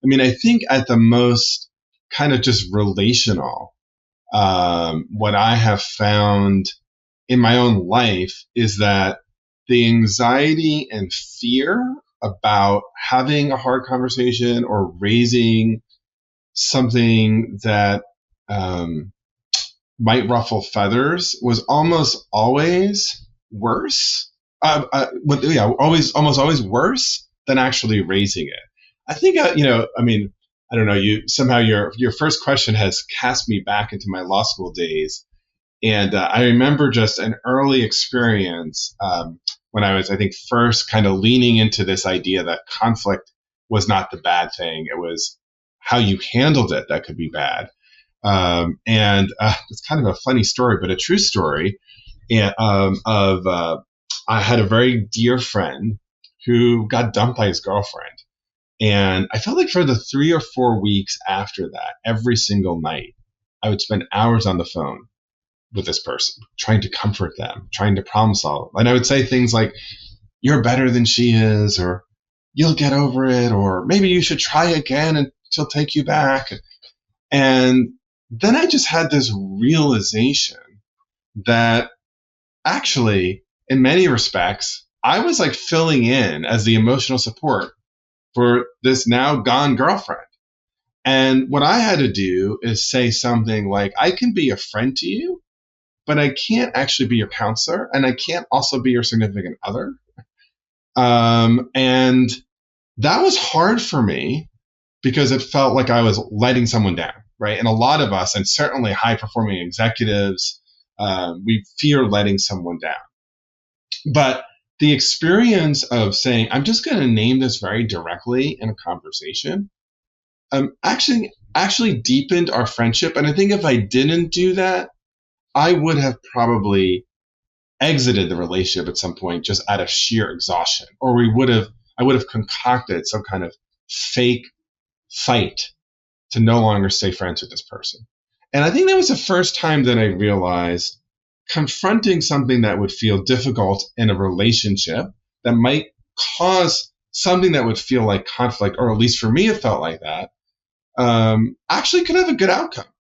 I mean, I think at the most kind of just relational, what I have found in my own life is that the anxiety and fear about having a hard conversation or raising something that might ruffle feathers was almost always worse. Almost always worse than actually raising it. I think, I mean, I don't know. Your first question has cast me back into my law school days, and I remember just an early experience when I was, I think, first kind of leaning into this idea that conflict was not the bad thing. It was how you handled it that could be bad. And it's kind of a funny story, but a true story. I had a very dear friend who got dumped by his girlfriend. And I felt like for the 3 or 4 weeks after that, every single night, I would spend hours on the phone with this person, trying to comfort them, trying to problem solve. And I would say things like, "You're better than she is," or "You'll get over it," or "Maybe you should try again and she'll take you back." And then I just had this realization that actually, in many respects, I was like filling in as the emotional support for this now gone girlfriend. And what I had to do is say something like, "I can be a friend to you, but I can't actually be your counselor, and I can't also be your significant other." And that was hard for me because it felt like I was letting someone down, right? And a lot of us, and certainly high-performing executives, we fear letting someone down. But the experience of saying, "I'm just going to name this very directly in a conversation," actually deepened our friendship. And I think if I didn't do that, I would have probably exited the relationship at some point just out of sheer exhaustion, or I would have concocted some kind of fake fight to no longer stay friends with this person. And I think that was the first time that I realized confronting something that would feel difficult in a relationship that might cause something that would feel like conflict, or at least for me, it felt like that, actually could have a good outcome.